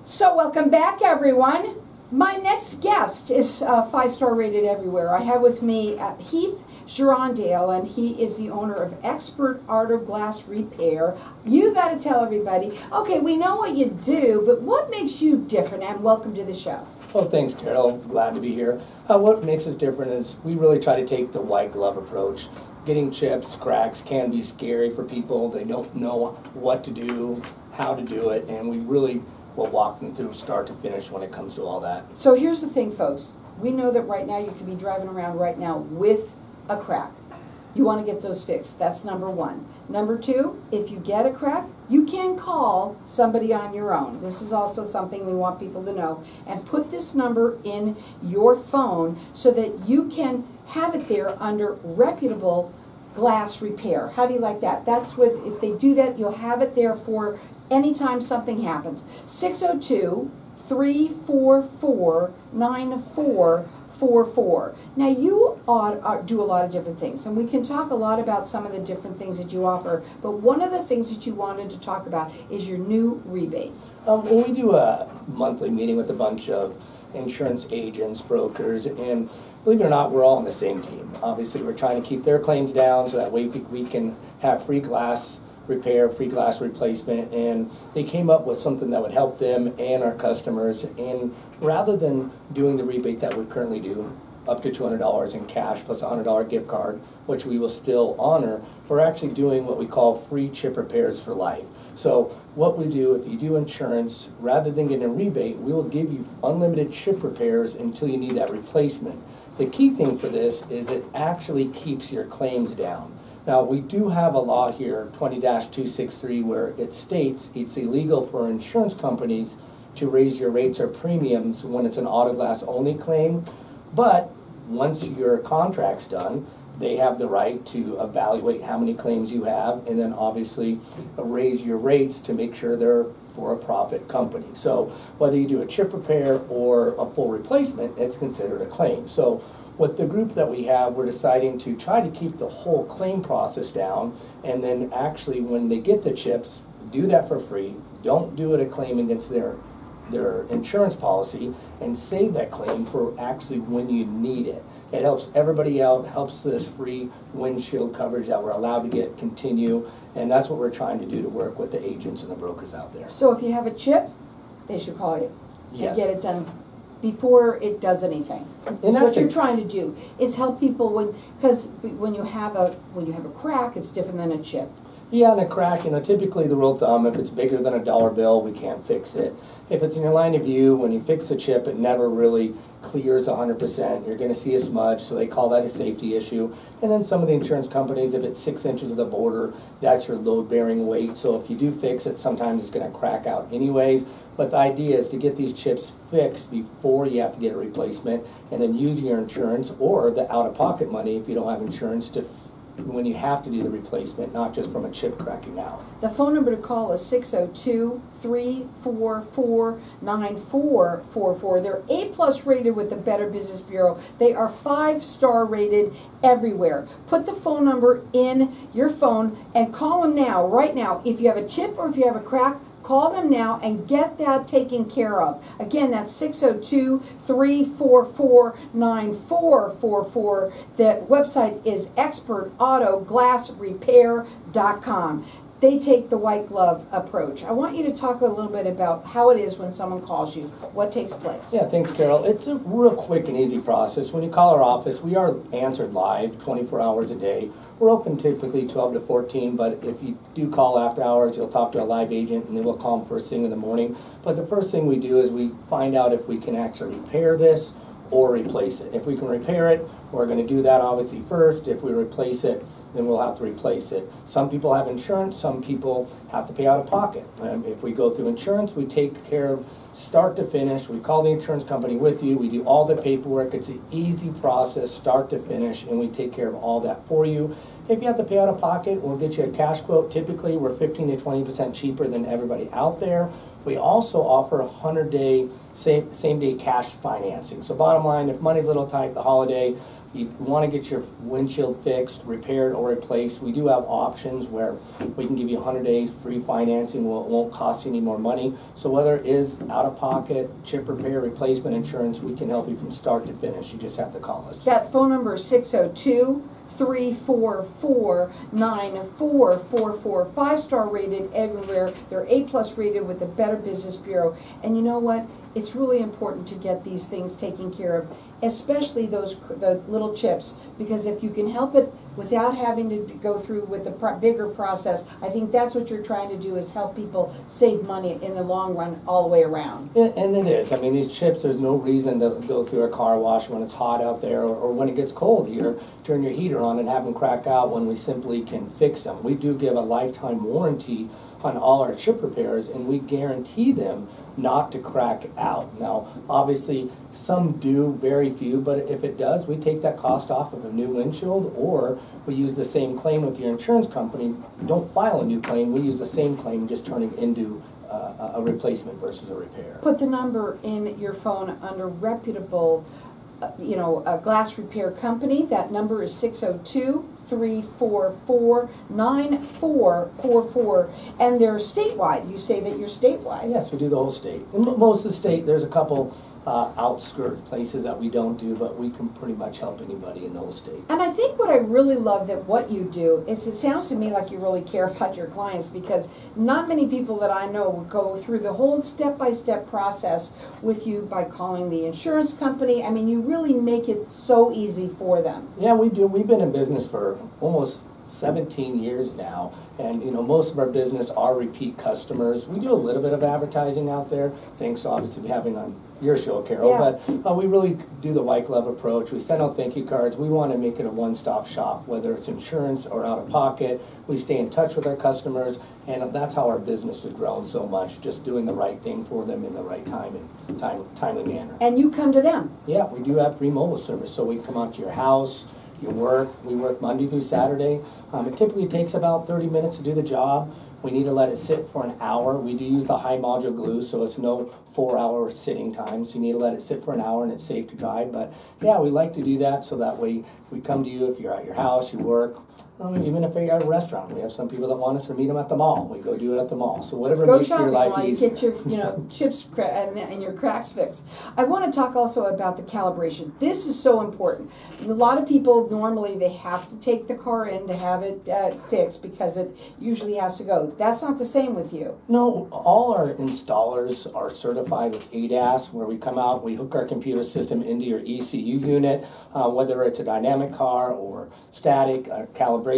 So welcome back, everyone. My next guest is 5-star rated everywhere. I have with me Heath Gerondale, and he is the owner of Expert Autoglass Repair. You got to tell everybody, okay, we know what you do, but what makes you different? And welcome to the show. Well, thanks, Carol. Glad to be here. What makes us different is we really try to take the white glove approach. Getting chips, cracks can be scary for people. They don't know what to do, how to do it, and we really will walk them through start to finish when it comes to all that. So here's the thing, folks. We know that right now you could be driving around right now with a crack. You want to get those fixed. That's number one. Number two, if you get a crack, you can call somebody on your own. This is also something we want people to know. And put this number in your phone so that you can have it there under reputable glass repair. How do you like that? That's with, if they do that, you'll have it there for anytime something happens. 602-344-9444. Now you do a lot of different things, and we can talk a lot about some of the different things that you offer, but one of the things that you wanted to talk about is your new rebate. Well, we do a monthly meeting with a bunch of insurance agents, brokers, and believe it or not, we're all on the same team. Obviously, we're trying to keep their claims down so that way we can have free glass repair, free glass replacement, and they came up with something that would help them and our customers. And rather than doing the rebate that we currently do, up to $200 in cash plus a $100 gift card, which we will still honor, we're actually doing what we call free chip repairs for life. So what we do, if you do insurance, rather than getting a rebate, we will give you unlimited chip repairs until you need that replacement. The key thing for this is it actually keeps your claims down. Now, we do have a law here, 20-263, where it states it's illegal for insurance companies to raise your rates or premiums when it's an Autoglass only claim. But once your contract's done, they have the right to evaluate how many claims you have and then obviously raise your rates to make sure they're for a profit company. So whether you do a chip repair or a full replacement, it's considered a claim. So with the group that we have, we're deciding to try to keep the whole claim process down, and then actually when they get the chips, do that for free. Don't do it a claim against their insurance policy, and save that claim for actually when you need it. It helps everybody out, helps this free windshield coverage that we're allowed to continue, and that's what we're trying to do to work with the agents and the brokers out there. So if you have a chip, they should call you and get it done before it does anything. That's what you're trying to do, is help people because when you have a crack, it's different than a chip. Yeah, and a crack, typically the rule of thumb, if it's bigger than a dollar bill, we can't fix it. If it's in your line of view, when you fix the chip, it never really clears 100%. You're going to see a smudge, so they call that a safety issue. And then some of the insurance companies, if it's 6 inches of the border, that's your load-bearing weight. So if you do fix it, sometimes it's going to crack out anyways. But the idea is to get these chips fixed before you have to get a replacement, and then use your insurance or the out-of-pocket money if you don't have insurance to when you have to do the replacement, not just from a chip cracking out. The phone number to call is 602-344-9444. They're A+ rated with the Better Business Bureau. They are 5-star rated everywhere. Put the phone number in your phone and call them now, right now. If you have a chip or if you have a crack, call them now and get that taken care of. Again, that's 602-344-9444. The website is expertautoglassrepair.com. They take the white glove approach. I want you to talk a little bit about how it is when someone calls you. What takes place? Yeah, thanks, Carol. It's a real quick and easy process. When you call our office, we are answered live 24 hours a day. We're open typically 12 to 14, but if you do call after hours, you'll talk to a live agent, and then we'll call them first thing in the morning. But the first thing we do is we find out if we can actually repair this or replace it. If we can repair it, we're going to do that obviously first. If we replace it, then we'll have to replace it. Some people have insurance, some people have to pay out of pocket. If we go through insurance, we take care of start to finish. We call the insurance company with you. We do all the paperwork. It's an easy process, start to finish, and we take care of all that for you. If you have to pay out of pocket, we'll get you a cash quote. Typically, we're 15 to 20% cheaper than everybody out there. We also offer 100-day, same-day cash financing. So bottom line, if money's a little tight, the holiday, you want to get your windshield fixed, repaired, or replaced, we do have options where we can give you 100 days free financing. It won't cost you any more money. So whether it is out-of-pocket, chip repair, replacement insurance, we can help you from start to finish. You just have to call us. That phone number is 602-344-9444. 5-star rated everywhere. They're A+ rated with the Better Business Bureau. And you know what? It's really important to get these things taken care of, especially the little chips, because if you can help it without having to go through with the bigger process, I think that's what you're trying to do, is help people save money in the long run all the way around. Yeah, and it is. I mean, these chips, there's no reason to go through a car wash when it's hot out there, or when it gets cold here, turn your heater on and have them crack out when we simply can fix them. We do give a lifetime warranty on all our chip repairs, and we guarantee them not to crack out. Now, obviously, some do, very few, but if it does, we take that cost off of a new windshield, or we use the same claim with your insurance company. Don't file a new claim. We use the same claim, just turning into a replacement versus a repair. Put the number in your phone under reputable a glass repair company. That number is 602-344-9444, and they're statewide. You say that you're statewide. Yes, we do the whole state. In most of the state, there's a couple outskirt places that we don't do, but we can pretty much help anybody in the whole state. And I think what I really love that what you do is, it sounds to me like you really care about your clients, because not many people that I know would go through the whole step-by-step process with you by calling the insurance company. I mean, you really make it so easy for them. Yeah, we do. We've been in business for almost 17 years now, and most of our business are repeat customers. We do a little bit of advertising out there, thanks obviously to having on your show, Carol, yeah. But we really do the white glove approach. We send out thank you cards. We want to make it a one-stop shop, whether it's insurance or out of pocket. We stay in touch with our customers, and that's how our business has grown so much, just doing the right thing for them in the right time and timely manner. And you come to them? Yeah, we do have free mobile service, so we can come out to your house, your work. We work Monday through Saturday. It typically takes about 30 minutes to do the job. We need to let it sit for an hour. We do use the high module glue, so it's no 4-hour sitting time. So you need to let it sit for an hour, and it's safe to drive. But yeah, we like to do that, so that way we come to you if you're at your house, you work. Even if you're at a restaurant, we have some people that want us to meet them at the mall. We go do it at the mall. So whatever makes your life easier. Get your chips and your cracks fixed. I want to talk also about the calibration. This is so important. A lot of people normally they have to take the car in to have it fixed because it usually has to go. That's not the same with you. No, all our installers are certified with ADAS, where we come out, we hook our computer system into your ECU unit, whether it's a dynamic car or static, calibration.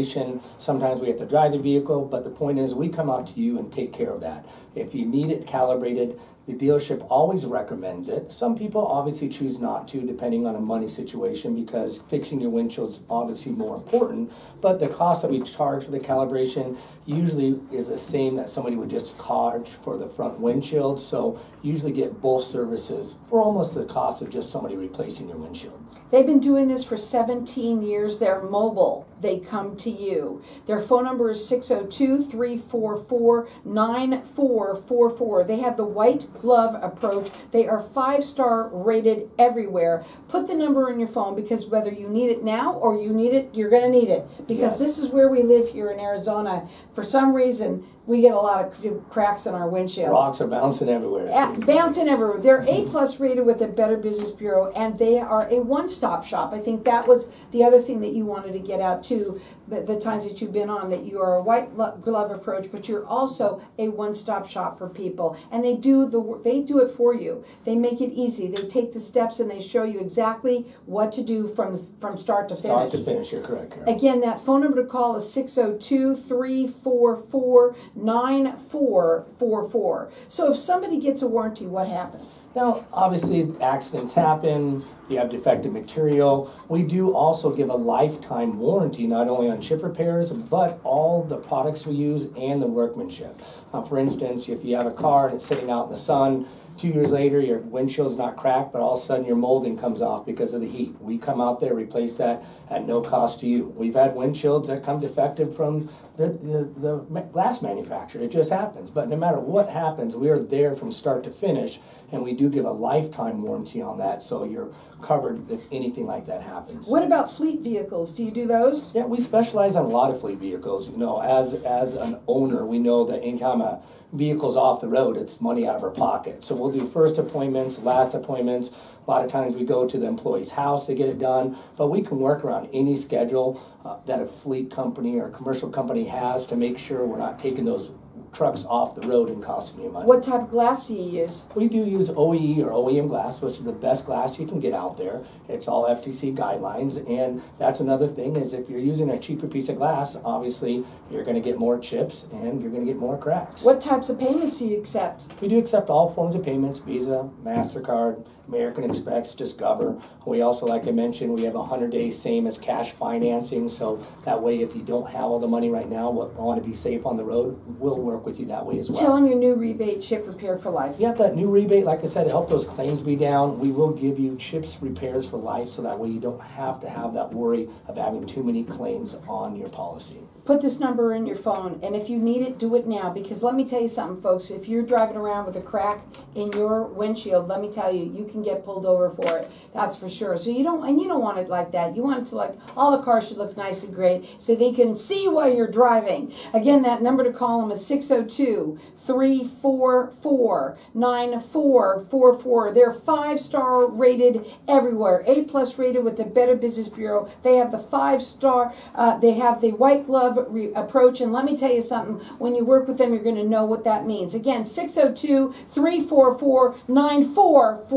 Sometimes we have to drive the vehicle, but the point is we come out to you and take care of that. If you need it calibrated, the dealership always recommends it. Some people obviously choose not to, depending on a money situation, because fixing your windshield is obviously more important. But the cost that we charge for the calibration usually is the same that somebody would just charge for the front windshield. So you usually get both services for almost the cost of just somebody replacing your windshield. They've been doing this for 17 years. They're mobile. They come to you. Their phone number is 602-344-9444. They have the white glove approach. They are 5-star rated everywhere. Put the number in your phone, because whether you need it now or you need it, you're going to need it. Because This is where we live here in Arizona. For some reason, we get a lot of cracks in our windshields. Rocks are bouncing everywhere. Bouncing everywhere. They're A+ rated with the Better Business Bureau, and they are a one-stop shop. I think that was the other thing that you wanted to get out too, the times that you've been on, that you are a white glove approach, but you're also a one-stop shop for people. And they do it for you. They make it easy. They take the steps and they show you exactly what to do from start to finish. Start to finish, you're correct, Carol. Again, that phone number to call is 602-344-9444. So if somebody gets a warranty, what happens? Now, obviously, accidents happen. You have defective material. We do also give a lifetime warranty, not only on chip repairs, but all the products we use and the workmanship. For instance, if you have a car and it's sitting out in the sun, 2 years later, your windshield's not cracked, but all of a sudden your molding comes off because of the heat. We come out there, replace that at no cost to you. We've had windshields that come defective from the glass manufacturer. It just happens. But no matter what happens, we are there from start to finish, and we do give a lifetime warranty on that, so you're covered if anything like that happens. What about fleet vehicles? Do you do those? Yeah, we specialize on a lot of fleet vehicles. You know, as an owner, we know that anytime a vehicle's off the road, it's money out of our pocket. So we'll do first appointments, last appointments. A lot of times we go to the employee's house to get it done, but we can work around any schedule that a fleet company or a commercial company has to make sure we're not taking those trucks off the road and costing you money. What type of glass do you use? We do use OEE or OEM glass, which is the best glass you can get out there. It's all FTC guidelines, and that's another thing is if you're using a cheaper piece of glass, obviously you're going to get more chips and you're going to get more cracks. What types of payments do you accept? We do accept all forms of payments, Visa, MasterCard, American Express, Discover. We also, like I mentioned, we have 100 days same as cash financing, so that way if you don't have all the money right now, but want to be safe on the road, we'll work with you that way as well. Tell them your new rebate, chip repair for life. Yeah, that new rebate, like I said, to help those claims be down, we will give you chips repairs for life, so that way you don't have to have that worry of having too many claims on your policy. Put this number in your phone, and if you need it, do it now, because let me tell you something, folks. If you're driving around with a crack in your windshield, let me tell you, you can get pulled over for it. That's for sure. So you don't want it like that. You want it to, like, all the cars should look nice and great so they can see while you're driving. Again, that number to call them is 602-344-9444. They're 5-star rated everywhere. A+ rated with the Better Business Bureau. They have the 5-star, they have the white glove approach, and let me tell you something, when you work with them, you're going to know what that means. Again, 602-344-9444.